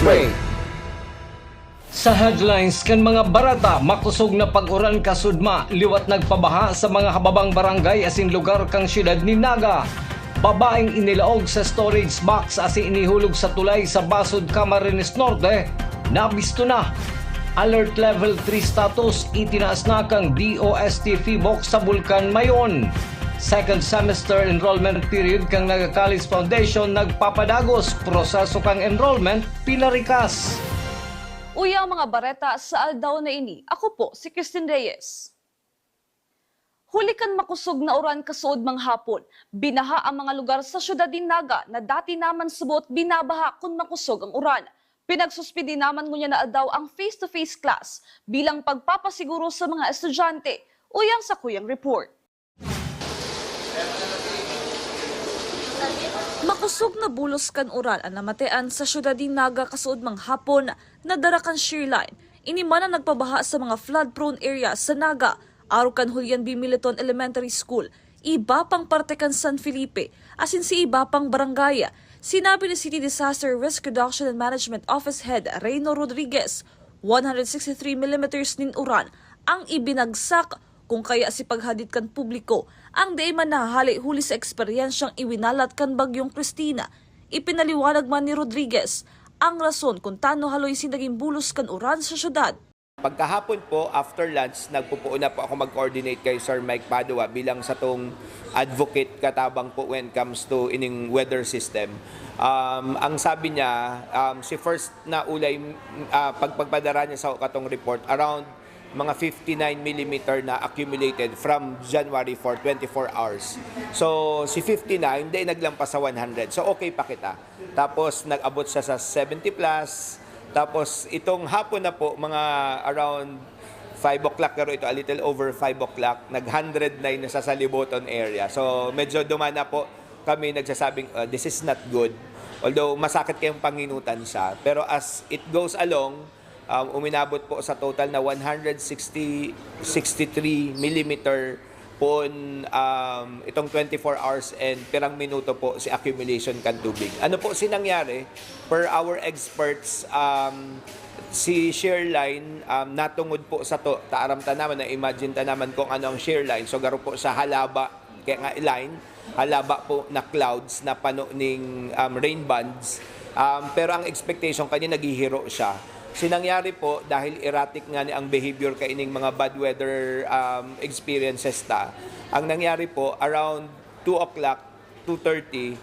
Newsbreak. Sa headlines kan mga barata, makusog na pag-uran kasudma, liwat nagpabaha sa mga hababang barangay asin lugar kang siyudad ni Naga. Babaeng inilaog sa storage box asin inihulog sa tulay sa Basud, Camarines Norte, nabisto na. Alert level 3 status itinaas na kang DOST Fibok sa Bulkan Mayon. Second semester enrollment period kang Naga College Foundation nagpapadagos, proseso kang enrollment pinarikas. Uya mga bareta sa aldaw na ini, ako po si Christine Reyes. Huli kan makusog na uran kasuod mang hapon, binaha ang mga lugar sa syudad din Naga na dati naman subot binabaha kung makusog ang uran. Pinagsuspindi naman ngunya na aldaw ang face-to-face class bilang pagpapasiguro sa mga estudyante. Uyang sa kuyang report. Makusog na bulos kan uran ang namatean sa syudad din Naga kasuod mang hapon na darakan shear line. Iniman ang nagpabaha sa mga flood-prone area sa Naga, araw kan Julian B. Militon Elementary School, iba pang parte kan San Felipe, asin si iba pang barangaya. Sinabi ni City Disaster Risk Reduction and Management Office Head Reyno Rodriguez, 163 mm nin uran ang ibinagsak kung kaya si paghadid kan publiko ang di man nahali huli sa eksperyensyang iwinalat kan Bagyong Cristina. Ipinaliwanag man ni Rodriguez ang rason kung tano haloy sinaging bulos kan uran sa syudad. Pagkahapon po, after lunch, nagpupuo na po ako mag-coordinate kay Sir Mike Padua bilang sa tong advocate katabang po when it comes to ining weather system. Ang sabi niya, si first na ulay, pagpadara niya sa katong report, around mga 59 mm na accumulated from January for 24 hours. So, si 59, dahil naglampas sa 100. So, okay pa kita. Tapos, nag-abot siya sa 70 plus. Tapos, itong hapon na po, mga around 5 o'clock, pero ito a little over 5 o'clock, nag-109 na sa Saliboton area. So, medyo dumana po kami nagsasabing, this is not good. Although, masakit kayong panginutan siya. Pero as it goes along, uminabot po sa total na 63 mm po itong 24 hours and pirang minuto po si accumulation kan tubig. Ano po sinangyari? Per our experts, si shear line, natungod po sa to, taaram ta naman, na-imagine ta naman kung ano ang shear line. So, garo po sa halaba, kaya nga line, halaba po na clouds na pano ning rain bands. Pero ang expectation kanya naghihiro siya. Sinangyari po dahil erratic nga ni ang behavior kaining mga bad weather experiences ta. Ang nangyari po around 2 o'clock, 2:30,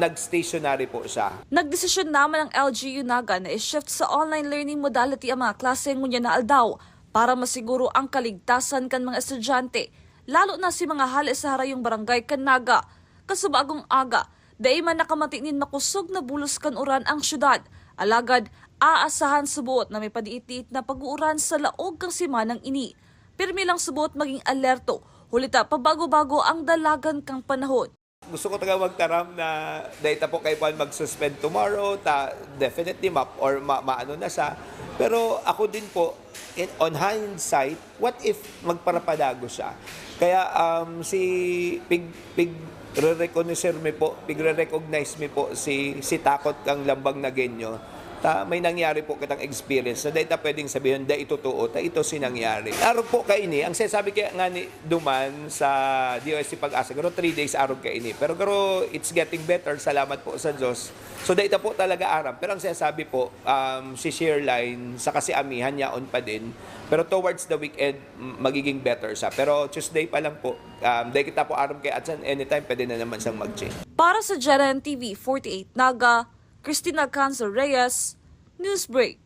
nag-stationary po siya. Nagdesisyon naman ang LGU Naga na i-shift sa online learning modality ang mga klase ngunya na aldaw para masiguro ang kaligtasan kan mga estudyante, lalo na si mga hali sa harayong barangay kan Naga. Kasubagong aga, dahil man nakamatiinin makusog na bulos kan uran ang syudad, alagad aasahan subuot na may padiit-diit na pag-uuran sa laog kang simanang ini. Pirmi lang subuot maging alerto, hulita pabago-bago ang dalagan kang panahon. Gusto ko taga magtaram na data po kayo pa mag-suspend tomorrow, definitely map or maano na siya. Pero ako din po, on hindsight, what if magparapadago siya? Kaya si re-recognize me po si takot kang lambang na genyo. May nangyari po kitang experience na dahil pwedeng sabihin dahil ito totoo, ito sinangyari. Araw po kaini, ang sinasabi kaya nga ni Duman sa DOST Pag-asa, garo 3 days araw kaini. Pero garo it's getting better, salamat po sa Diyos. So dahil po talaga aram. Pero ang sinasabi po, si shear line, sa kasi amihan niya on pa din. Pero towards the weekend, magiging better siya. Pero Tuesday pa lang po, dahil kita po aram kay Atsan, anytime pwede na naman siyang mag-change. Para sa JRN TV 48 Naga, Cristina Canzo Reyes, Newsbreak.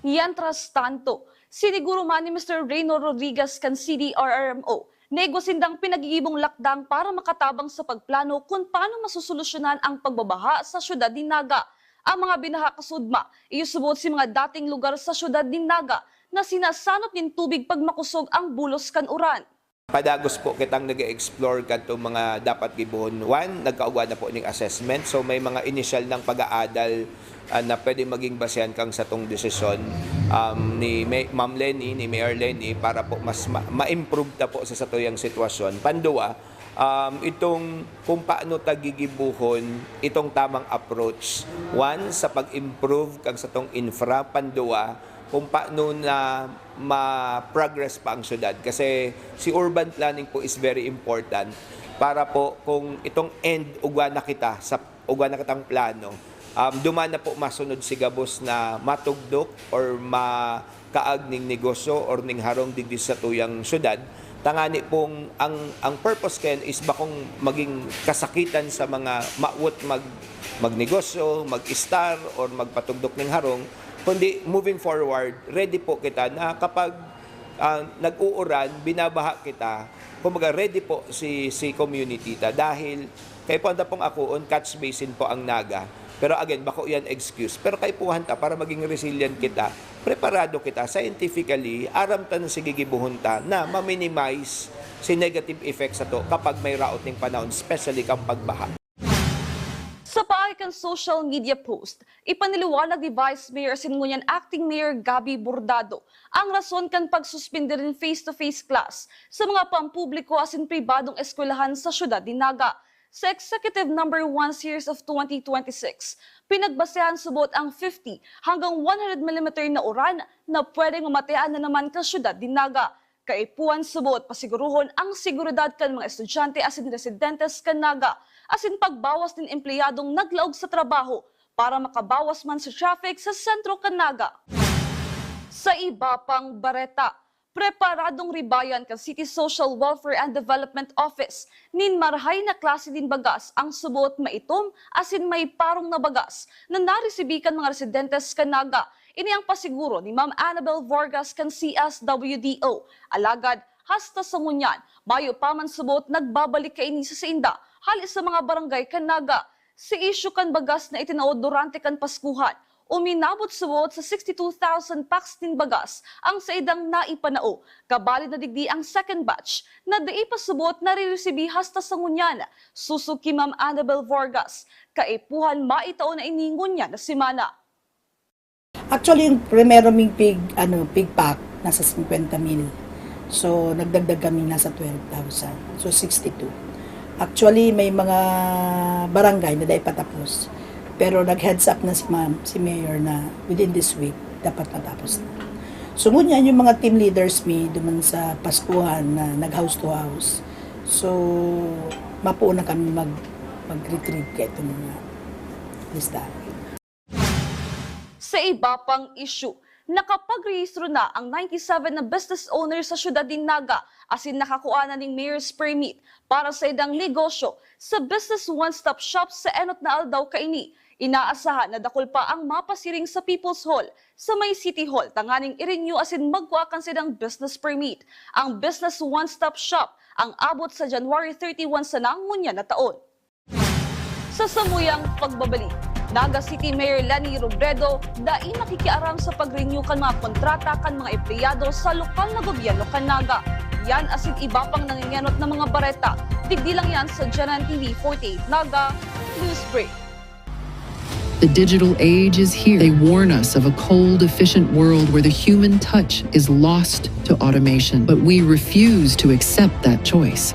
Mientras tanto, siniguro man ni Mr. Reyno Rodriguez kan CDRRMO, negosindang pinagigibong lakdang para makatabang sa pagplano kung paano masusolusyonan ang pagbabaha sa syudad ni Naga. Ang mga binaha kasudma, iusubot si mga dating lugar sa syudad ni Naga na sinasanot ng tubig pag makusog ang bulos kan uran. Padagos po kitang nag-explore kanto mga dapat gibuhon. One, nagkauga na po ning assessment. So may mga initial ng pag-aadal na pwede maging basehan kang sa tong desisyon ni Ma'am Lenny, ni Mayor Lenny para po mas ma-improve ta po sa satuyang sitwasyon. Pandua, itong kung paano tagigibuhon itong tamang approach. One, sa pag-improve kang sa tong infra. Pandua, kung paano na ma-progress pa ang syudad. Kasi si urban planning po is very important para po kung itong end ugwa na kitang plano, duman na po masunod si gabos na matugdok or makaag ning negosyo or ning harong digdi sa tuyang syudad. Tangani pong ang purpose ken is bakong maging kasakitan sa mga maawot magnegosyo, mag-star or magpatugdok ning harong, kundi moving forward, ready po kita na kapag nag-uuran, binabaha kita, kumbaga ready po si community ta dahil kay po pong ako on catch basin po ang Naga. Pero again, bako yan excuse. Pero kay puhan ta para maging resilient kita, preparado kita scientifically, aram ta ng sigigibuhon ta na ma-minimize si negative effects sa to kapag may raot ning panahon, especially kapag baha. Sa paayang social media post, ipaniliwanag ni Vice Mayor Sinunguyan Acting Mayor Gabby Bordado ang rason kan pagsuspinde rin face-to-face class sa mga pampubliko asin pribadong eskwelahan sa syudad ni Naga. Sa Executive No. 1 Series of 2026, pinagbasehan subot ang 50 hanggang 100 mm na uran na pwedeng mamatean na naman ka syudad ni Naga. Kaipuan subot pasiguruhon ang seguridad kan mga estudyante asin residentes kan Naga, asin pagbawas din empleyadong naglaog sa trabaho para makabawas man sa traffic sa sentro kan Naga. Sa iba pang bareta, preparadong ribayan kan City Social Welfare and Development Office nin marhay na klase din bagas ang subot maitom asin may parong na bagas na naresibikan mga residentes kan Naga. Ini ang pasiguro ni Ma'am Annabel Vargas kan CSWDO. Alagad, hasta sa ngunyan, bayo pa man subot nagbabalik kaini sa Inda, halis sa mga barangay kan Naga. Si issue kan bagas na itinaod durante kan Paskuhan, uminabot subot sa 62,000 packs din bagas ang sa idang naipanao. Kabali na digdi ang second batch na daipasubot na riresibi hasta sa ngunyan. Susug ki Ma'am Annabel Vargas, kaipuhan maitao na ini ngunyan na simana. Actually, yung primero ming pig pack, nasa 50,000. So, nagdagdag kami nasa 12,000. So, 62. Actually, may mga barangay na dahil patapos. Pero nag-heads up na si Mayor na within this week, dapat matapos na. So, ngunyan yung mga team leaders duman sa Paskuhan na nag-house to house. So, mapuo na kami mag-retrieve kaya itong mga listahan. Sa iba pang issue, nakapagrehistro na ang 97 na business owners sa syudad din Naga asin nakakuha na ng mayor's permit para sa idang negosyo sa Business One-Stop Shop sa Enot na Aldaw kaini. Inaasahan na dakol pa ang mapasiring sa People's Hall sa may City Hall tanganing i-renew asin magkuha kan silang business permit. Ang Business One-Stop Shop ang abot sa January 31 sa nangunyan na taon. Sa samuyang pagbabalik, Naga City Mayor Lenny Robredo dai nakikiaram sa pag-renew kan mga kontrata kan mga empleyado sa lokal na gobyerno kan Naga. Yan asin iba pang nangingenot na mga bareta. Digdi lang yan sa Janan TV 48 Naga News Break. The digital age is here. They warn us of a cold, efficient world where the human touch is lost to automation, but we refuse to accept that choice.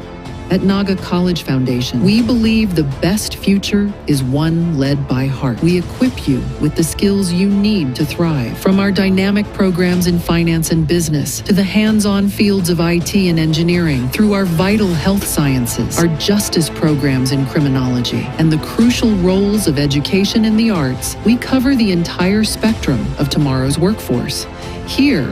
At Naga College Foundation, we believe the best future is one led by heart. We equip you with the skills you need to thrive. From our dynamic programs in finance and business, to the hands-on fields of IT and engineering, through our vital health sciences, our justice programs in criminology, and the crucial roles of education in the arts, we cover the entire spectrum of tomorrow's workforce. Here,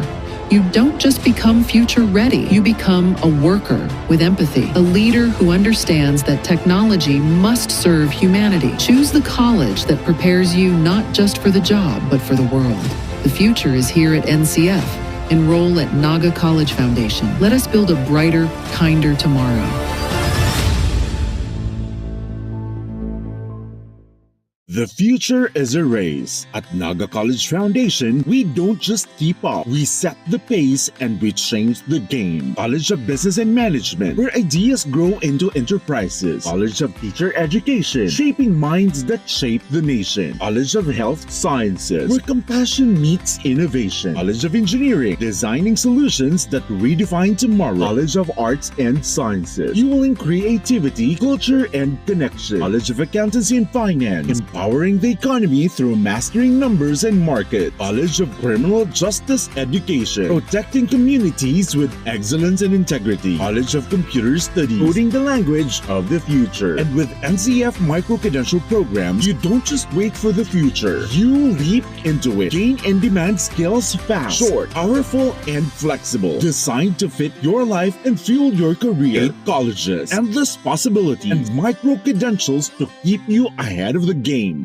you don't just become future ready, you become a worker with empathy, a leader who understands that technology must serve humanity. Choose the college that prepares you not just for the job, but for the world. The future is here at NCF. Enroll at Naga College Foundation. Let us build a brighter, kinder tomorrow. The future is a race. At Naga College Foundation, we don't just keep up, we set the pace and we change the game. College of Business and Management, where ideas grow into enterprises. College of Teacher Education, shaping minds that shape the nation. College of Health Sciences, where compassion meets innovation. College of Engineering, designing solutions that redefine tomorrow. College of Arts and Sciences, fueling creativity, culture, and connection. College of Accountancy and Finance, empowering the economy through mastering numbers and market. College of Criminal Justice Education, protecting communities with excellence and integrity. College of Computer Studies, coding the language of the future. And with NCF micro-credential programs, you don't just wait for the future, you leap into it. Gain and demand skills fast, short, powerful, and flexible. Designed to fit your life and fuel your career. 8 colleges, endless possibilities, and micro-credentials to keep you ahead of the game.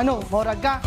Ano, morag ka?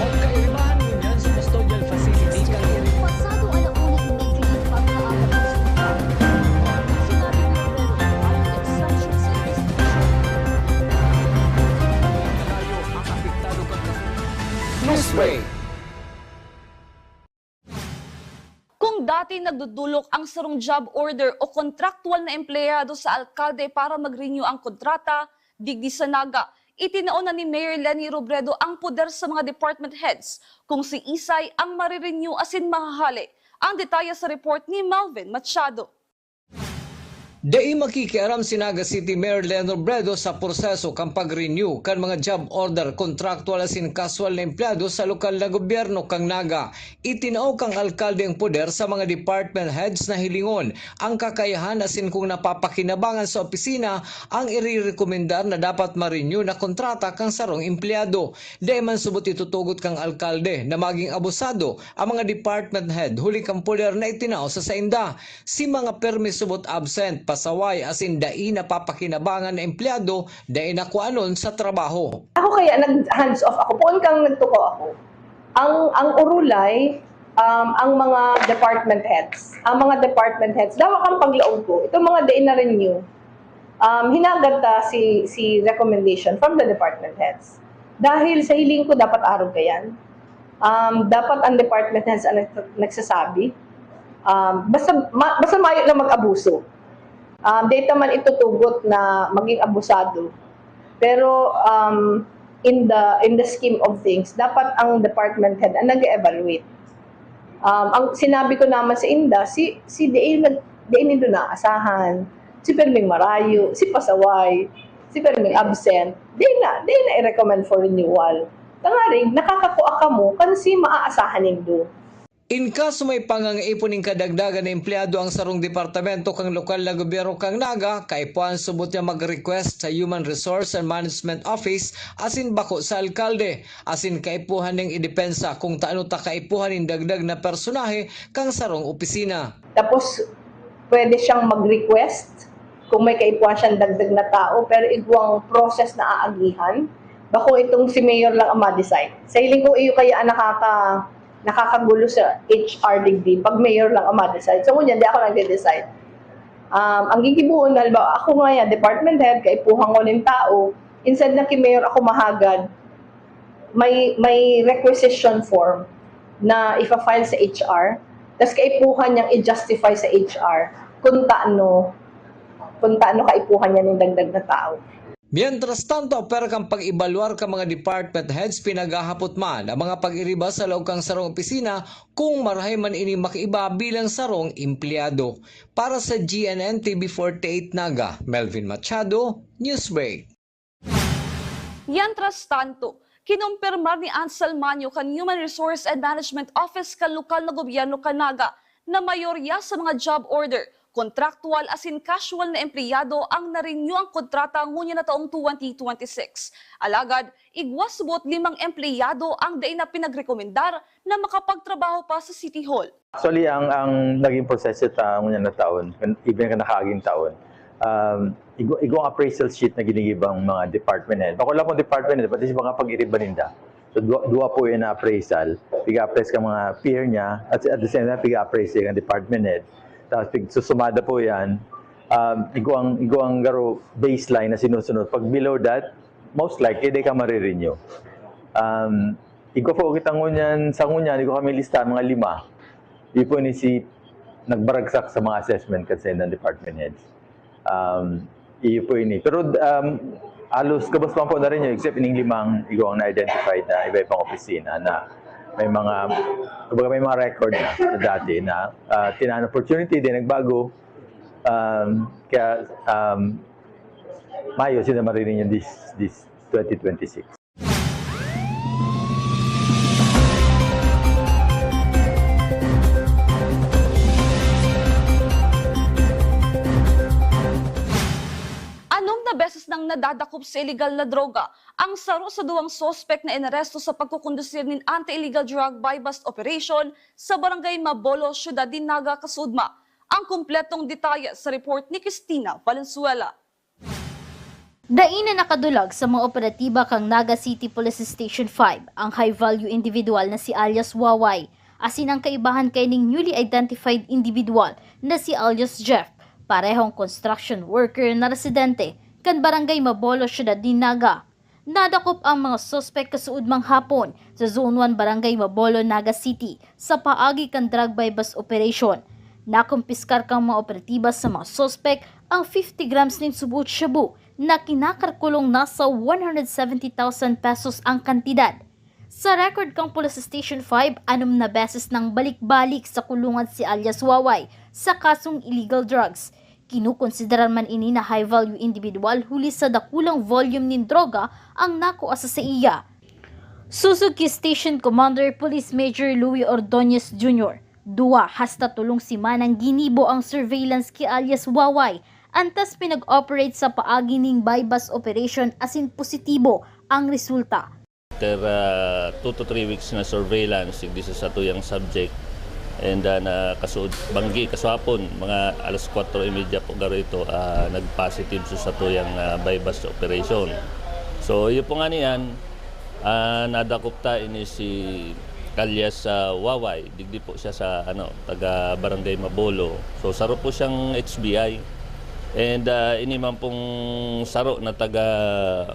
Pagkaibahan mo dyan sa custodial facility kang Pasado alauna immediately pagkaabot ng sinabi ni Robredo ang exemption sa investigation. tayo ang apektado kang Newsbreak. Kung dati nagdudulok ang sarong job order o kontraktual na empleyado sa alkalde para mag-renew ang kontrata, digdi sa Naga, itinaon na ni Mayor Leni Robredo ang poder sa mga department heads kung si Isay ang marirenew asin mahahali. Ang detalye sa report ni Melvin Machado. Dai makikiaram si Naga City Mayor Leni Robredo sa proseso kang pag-renew kan mga job order contractual asin casual na empleyado sa lokal na gobyerno kang Naga. Itinao kang alkalde ang poder sa mga department heads na hilingon ang kakayahan asin kung napapakinabangan sa opisina ang irirekomendar na dapat ma-renew na kontrata kang sarong empleyado. Dai man subot itutugot kang alkalde na maging abusado ang mga department head huli kang poder na itinao sa sainda. Si mga permis subot absent pasaway asin dai napapakinabangan na empleyado dai nakuanon sa trabaho. Ako kaya nag-hands off ako. Poon kang nagtuko ako. Ang urulay, ang mga department heads. Ang mga department heads, dawa kang paglaog ko. Itong mga day na renew, hinagad ta si recommendation from the department heads. Dahil sa hiling ko, dapat araw ka yan. Dapat ang department heads ang nagsasabi. Basta mayo lang mag-abuso. Data man itutugot na maging abusado. Pero in the scheme of things, dapat ang department head ang nag-evaluate. Ang sinabi ko naman sa INDA, si Dein nindo na asahan, si Perming Marayo, si Pasaway, si Perming absent, di na i-recommend for renewal. Tangaring nakakakuha ka mo kan si maaasahan nindo. In kaso may pangangaiponing kadagdagan na empleyado ang sarong departamento kang lokal na gobyerno kang Naga, kaipuan subot niya mag-request sa Human Resource and Management Office asin bako sa alkalde, asin kaipuhan ning idepensa kung taano ta kaipuhan ning dagdag na personahe kang sarong opisina. Tapos pwede siyang mag-request kung may kaipuhan siyang dagdag na tao, pero igwang process na aagihan. Bako itong si Mayor lang ang ma-decide. Sa hiling ko iyo kaya nakakagulo sa HR degree pag mayor lang ang ma-decide. So, kunya, di ako nag-decide. Ang gigibuon, halimbawa, ako nga yan, department head, kaipuhan ko ng tao, instead na ki-mayor ako mahagad, may requisition form na ipa-file sa HR, tapos kaipuhan niyang i-justify sa HR kung taano kaipuhan niya ng dagdag na tao. Mientras tanto, pero kang pag-ibaluar ka mga department heads pinagahapot man ang mga pag-iriba sa loob kang sarong opisina kung marahay man ini makiiba bilang sarong empleyado. Para sa GNN TV48 Naga, Melvin Machado, Newsbreak. Mientras tanto, kinumpirmar ni Ansel Manyo kan Human Resource and Management Office kan lokal na gobyerno kanaga na mayorya sa mga job order, kontraktual asin casual na empleyado ang narenew ang kontrata ngunya na taong 2026. Alagad, igwas subot 5 empleyado ang dain na pinagrekomendar na makapagtrabaho pa sa City Hall. Actually, ang naging proseso ngunya na taon, even ka nakaaging taon, igong appraisal sheet na ginigibang mga department head. Bako lang po department head, pati mga pag-iriba ninda. So, dua po yun na appraisal. Piga-appraise ka mga peer niya, at the same time, piga-appraise ka department head. Tapos, susumada po yan, igo ang garo baseline na sinusunod. Pag below that, most likely, di ka marirenew. Igo po kita ngunyan, sa ngunyan, igo kami lista mga 5. Di po ni si nagbaragsak sa mga assessment kasi ng department heads. Iyo po ini. Pero alos kabos pa po na rin yun, except ining 5 igo ang na-identified na iba-ibang opisina na may mga record na dati na tinanong opportunity din nagbago kaya Mayo sila maririn yung this 2026. Anom na beses nang nadadakop sa illegal na droga ang saro sa 2 sospek na inaresto sa pagkukondusir ng anti-illegal drug buy-bust operation sa barangay Mabolo, Ciudad de Naga, Kasudma. Ang kumpletong detalye sa report ni Cristina Valenzuela. Daina nakadulag sa mga operatiba kang Naga City Police Station 5 ang high-value individual na si alias Waway, asin ang kaibahan kay ning newly identified individual na si alias Jeff, parehong construction worker na residente kan barangay Mabolo, Ciudad de Naga. Nadakop ang mga suspect kasuod mang hapon sa Zone 1 Barangay Mabolo, Naga City sa paagi kan drug buy-bust operation. Nakumpiskar kang mga operatiba sa mga suspect ang 50 grams ng subot shabu na kinakarkulong nasa 170,000 pesos ang kantidad. Sa record kang Police Station 5, 6 na beses nang balik-balik sa kulungan si alias Waway sa kasong illegal drugs. Kinukonsideran man ini na high-value individual huli sa dakulang volume ng droga ang nakuha sa iya. Susug kay Station Commander Police Major Louis Ordonez Jr. 2 hasta tulong si manang ginibo ang surveillance kay alias Waway antas pinag-operate sa paagi ning buy-bust operation asin positibo ang resulta. After 2 to 3 weeks na surveillance, this is sa tuyang subject. And na banggi kaswapon mga alas 4:30 po garo ito nag-positive sa tuyang buy-bust operation. So iyo po nga niyan nadakop ta ini si alias Waway, digdi po siya sa taga Barangay Mabolo. So saro po siyang HBI. And ini man pong saro na taga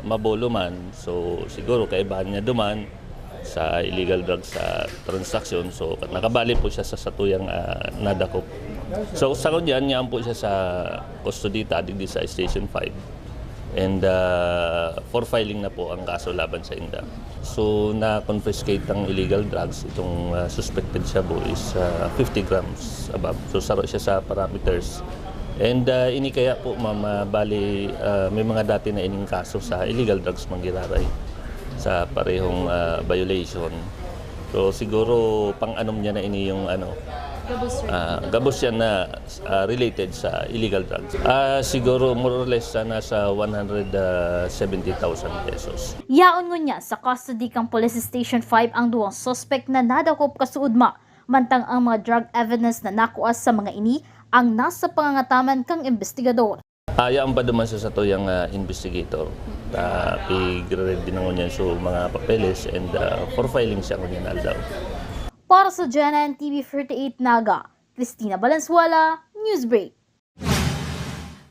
Mabolo man. So siguro kaibahan niya duman sa illegal drugs transaction. So nakabali po siya sa satuyang nadakop. So sa kunyan niya po siya sa custody digdi sa Station 5. And for filing na po ang kaso laban sa inda. So na-confiscate ang illegal drugs. Itong suspected shabu is 50 grams above. So saro siya sa parameters. And ini kaya po bali may mga dati na ining kaso sa illegal drugs manggiraray sa parehong violation. So siguro pang-anom niya na ini yung gabos yan na related sa illegal drugs. Siguro more or less nasa 170,000 pesos. Yaon ngunya sa custody kang Police Station 5 ang 2 suspect na nadakop kasuudma, mantang ang mga drug evidence na nakuha sa mga ini ang nasa pangangataman kang investigador. Ayaan pa naman sa tuyang investigator. Pig-read din ng niyan so mga papeles and for filing siya ngunyan aldaw. Para sa GNN TV48 Naga, Cristina Valenzuela, Newsbreak.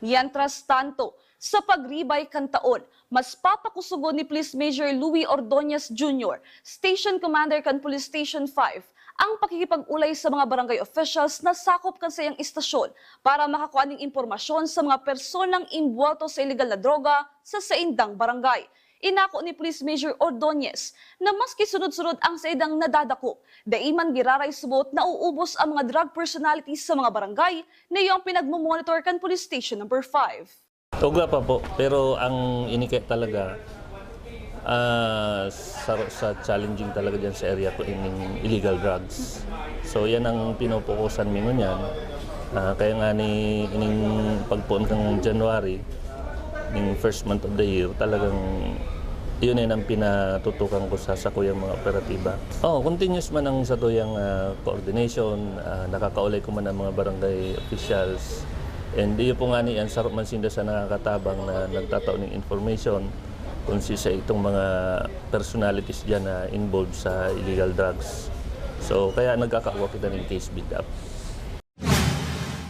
Mientras tanto, sa pagribay kan taon, mas papakusugo ni Police Major Louis Ordonez Jr., Station Commander kan Police Station 5, ang pakikipag-ulay sa mga barangay officials na sakop kan sa iyang istasyon para makakuha ng impormasyon sa mga personang imbwelto sa illegal na droga sa saindang barangay. Inako ni Police Major Ordonez na maski sunod-sunod ang saidang nadadako, daiman giraray subot na uubos ang mga drug personalities sa mga barangay na iyong pinagmumonitor kan Police Station number 5. Tugla pa po, pero ang inikit talaga sa challenging talaga dyan sa area ko ining illegal drugs. So yan ang pinupukusan mo niyan. Kaya nga ni ining pagpuon kang January, ning first month of the year, talagang yun ang pinatutukan ko sa kuyang mga operatiba. Continuous man ang sa tuyang coordination, nakakaulay ko man ang mga barangay officials. And iyo po nga ni ang sarap man sinda sa nakakatabang na nagtataon ng information kung sa itong mga personalities dyan na involved sa illegal drugs. So kaya nagkakakuha kita ng case build-up.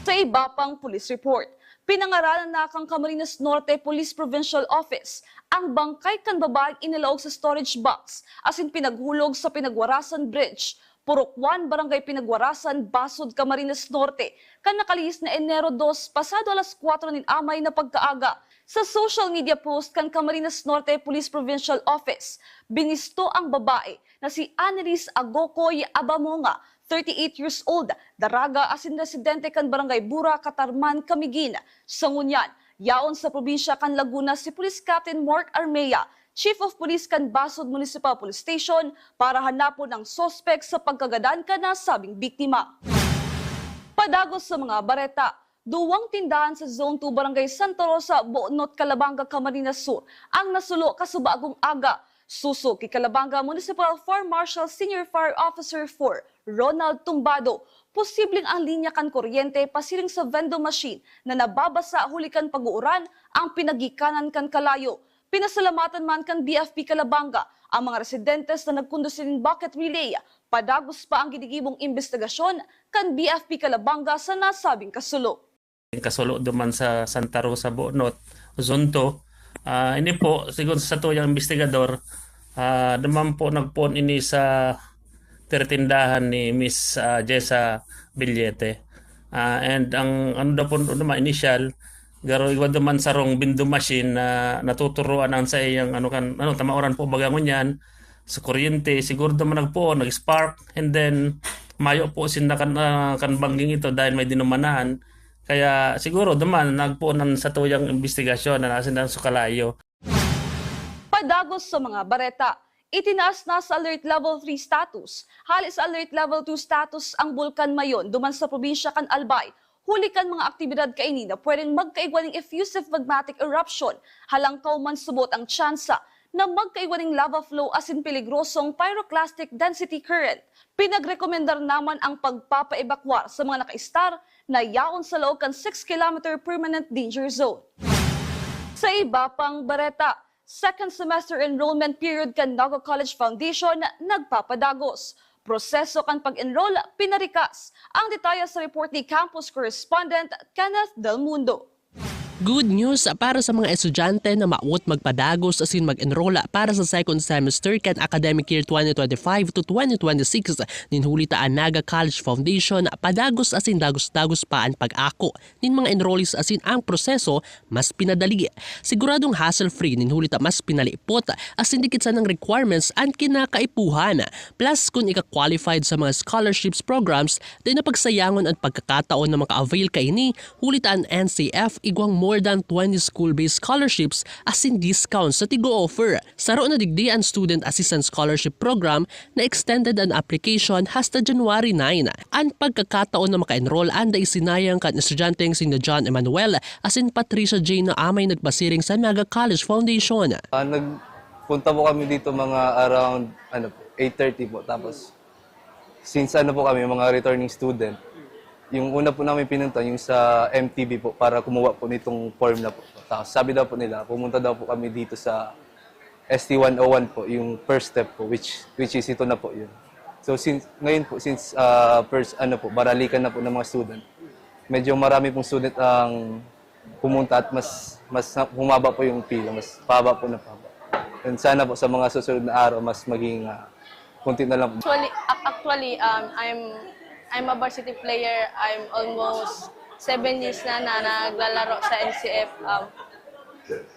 Sa iba pang police report, pinangaralan na kang Camarines Norte Police Provincial Office ang bangkay kan babaeng inilaog sa storage box asin pinaghulog sa Pinagwarasan Bridge, Purok 1, Barangay Pinagwarasan, Basod, Camarines Norte, kan nakalihis na Enero 2, pasado alas 4 nin amay na pagkaaga. Sa social media post kan Camarines Norte Police Provincial Office, binisto ang babae na si Annelies Agocoy Abamonga, 38 years old, daraga asin residente kan Barangay Bura, Katarman, Camiguin. Sa ngunyan, yaon sa probinsya kan Laguna si Police Captain Mark Armea, Chief of Police kan Basod Municipal Police Station para hanapon ang sospek sa pagkagadan ka na sabing biktima. Padagos sa mga bareta, duwang tindahan sa Zone 2 Barangay Santa Rosa, Boonot, Calabanga, Camarines Sur ang nasulo kasubagong aga. Suso kay Calabanga Municipal Fire Marshal Senior Fire Officer 4, Ronald Tumbado, posibleng ang linya kan kuryente pasiring sa vending machine na nababasa huli kan pag-uuran ang pinagikanan kan kalayo. Pinasalamatan man kan BFP Calabanga ang mga residentes na nagkundusin bucket relay. Padagos pa ang gidigibong investigasyon kan BFP Calabanga sa nasabing kasulo. Kasulo duman sa Santa Rosa, Boonot, Zone 2. Ini po, siguro sa tuyang investigador, naman po nagpuon ini sa tindahan ni Miss Jessa Billete. And ang ano daw po naman initial, garo iwa duman sa rong bindo machine na natuturuan ang sa iyang tamaoran po bagangon yan sa kuryente. Siguro naman nagpuon, nag-spark, and then mayo po sinda kan bangging ito dahil may dinumanahan. Kaya siguro naman nagpuunan sa tuyang investigasyon na nasindan sa kalayo. Padagos sa mga bareta, itinaas na sa Alert Level 3 status. Halis sa Alert Level 2 status ang Bulkan Mayon duman sa probinsya kan Albay. Huli kan mga aktibidad kaini na pwedeng magkaigwa ng effusive magmatic eruption. Halangkaw man subot ang tsansa na magkaigwa ng lava flow asin peligrosong pyroclastic density current. Pinagrekomendar naman ang pagpapaebakwar sa mga naka-star na yaon sa loob kan 6 km permanent danger zone. Sa iba pang bareta, second semester enrollment period kan Naga College Foundation nagpapadagos. Proseso kan pag-enroll pinarikas. Ang detalye sa report ni campus correspondent Kenneth Del Mundo. Good news para sa mga estudyante na maawot magpadagos asin mag-enrola para sa second semester kan academic year 2025 to 2026 nin hulitaan Naga College Foundation padagos asin dagos-dagos pa ang pag-ako nin mga enrollees asin ang proseso mas pinadali. Siguradong hassle-free nin hulita mas pinalipot asin dikit sa ng requirements ang kinakaipuhan. Plus kung ika-qualified sa mga scholarships programs din na pagsayangon ang pagkakataon na maka-avail ka ini hulitaan NCF igwang more than 20 school-based scholarships asin discounts sa tigo-offer. Saro na digdi ang Student Assistance Scholarship Program na extended ang application hasta January 9. Ang pagkakataon na maka-enroll anda isinayang kan estudyanteng sina John Emmanuel asin Patricia J. na amay nagbasiring sa Naga College Foundation. Nagpunta po kami dito mga around 8:30 po. Tapos since po kami mga returning student, yung una po namin pinunta yung sa MTB po para kumuha po nitong form na po. Tapos sabi daw po nila, pumunta daw po kami dito sa ST101 po, yung first step po, which is ito na po yun. So ngayon po, since baralikan na po ng mga student, medyo marami pong student ang pumunta at mas mas humaba po yung pila, mas pahaba po na pahaba. And sana po sa mga susunod na araw, mas maging kunti na lang po. Actually, I'm a varsity player. I'm almost 7 years na naglalaro sa NCF.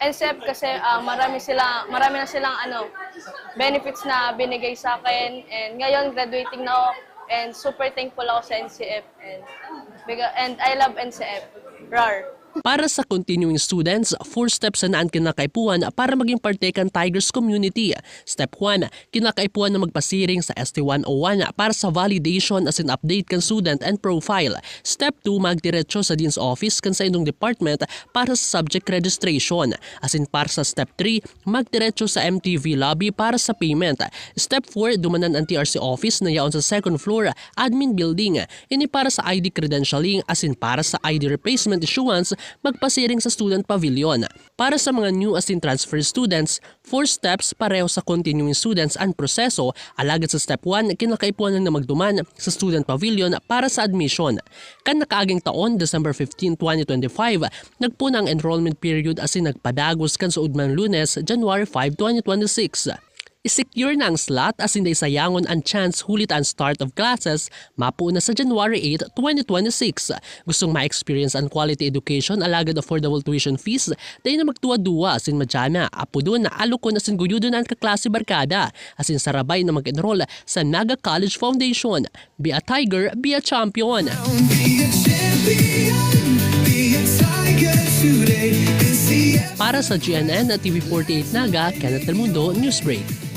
NCF kasi marami na silang benefits na binigay sa akin. And ngayon, graduating na ako. And super thankful ako sa NCF. And I love NCF. RAR. Para sa continuing students, 4 steps na kinakaipuan para maging parte kan Tigers community. Step 1, kinakaipuan na magpasiring sa ST101 para sa validation as in update kan student and profile. Step 2, magdiretso sa Dean's Office kan sa inyong department para sa subject registration. As in para sa Step 3, magdiretso sa MTV lobby para sa payment. Step 4, dumanan ang TRC office na yaon sa second floor admin building. Ini para sa ID credentialing as in para sa ID replacement issuance, magpasiring sa student pavilion. Para sa mga new as in transfer students, 4 steps pareho sa continuing students ang proseso. Alagad sa step 1, kinakaipuan na magduman sa student pavilion para sa admission. Kan nakaaging taon, December 15, 2025, nagpuna ang enrollment period as in nagpadagos kan sa udman Lunes, January 5, 2026. I-secure na ang slot as hindi sayangon ang chance hulit ang start of classes, mapuna sa January 8, 2026. Gustong ma-experience ang quality education alagad affordable tuition fees, dahil na magtuwa-duwa asin madyana, apo doon na alukon asin guyudon ang kaklase barkada, asin sarabay na mag-enroll sa Naga College Foundation. Be a Tiger, be a champion! Para sa GNN at TV48 Naga, Kenneth Del Mundo, Newsbreak.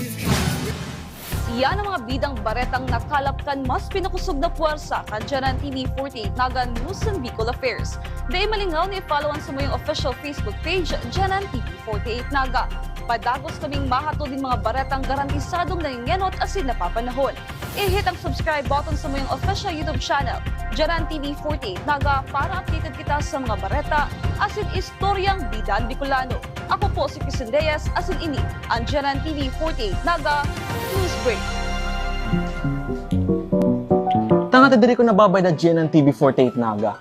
Yan ang mga bidang baretang nakalapkan mas pinakusog na puwersa kanyan ng TV48 Naga News and Bicol Affairs. Dahil malingaw na i-followan sa mayong official Facebook page, Janan TV48 Naga. Padagos kaming mahato din mga baretang garantisadong nangingenot asin napapanahon. I-hit ang subscribe button sa mayong official YouTube channel, Janan TV48 Naga, para updated kita sa mga bareta asin istoryang bidan Bicolano. Ako po si Cristian Reyes, asin ini ang Janan TV48 Naga Newsbreak. Tanga diri ko nababay na GNN TV48 Naga.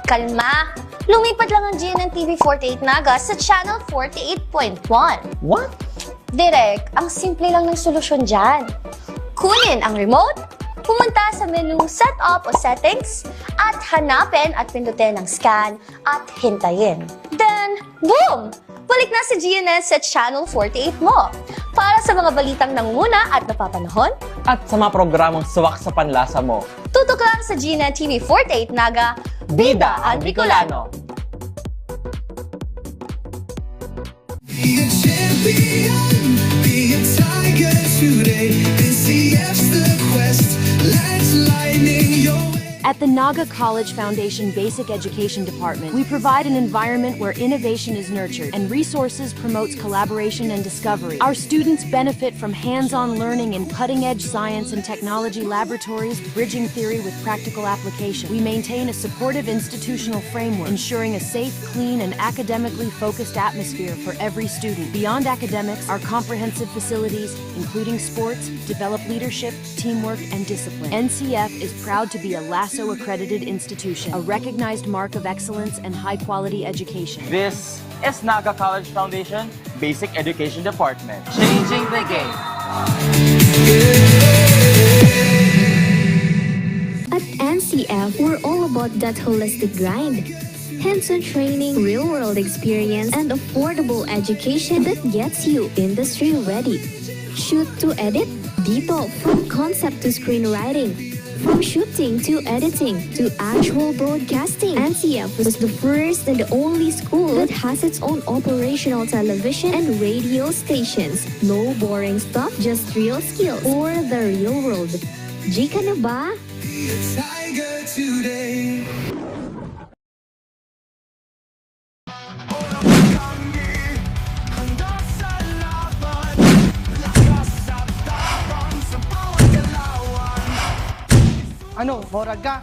Kalma! Lumipat lang ang GNN TV48 Naga sa Channel 48.1. What? Direk, ang simple lang ng solusyon dyan. Kunin ang remote, pumunta sa menu Setup o Settings, at hanapin at pindutin ang scan at hintayin. Then, boom! Balik na si GNN sa Channel 48 mo. Para sa mga balitang nanguna at napapanahon, At sa mga programang suwak sa panlasa mo. tutok lang sa GNN TV48 Naga, Bida ang Bicolano! Be a champion, be a tiger today. NCF's the quest, let's lightning your way. At the Naga College Foundation Basic Education Department, we provide an environment where innovation is nurtured and resources promotes collaboration and discovery. Our students benefit from hands-on learning in cutting-edge science and technology laboratories, bridging theory with practical application. We maintain a supportive institutional framework, ensuring a safe, clean, and academically focused atmosphere for every student. Beyond academics, our comprehensive facilities, including sports, develop leadership, teamwork, and discipline. NCF is proud to be a LASO accredited institution, a recognized mark of excellence and high-quality education. This is Naga College Foundation Basic Education Department. Changing the game! At NCF, we're all about that holistic grind. Hands-on training, real-world experience, and affordable education that gets you industry ready. Shoot to edit, dito from concept to screenwriting. From shooting to editing to actual broadcasting, NCF was the first and the only school that has its own operational television and radio stations. No boring stuff, just real skills for the real world. Jika na ba? Be a tiger today. Ano, horag ka?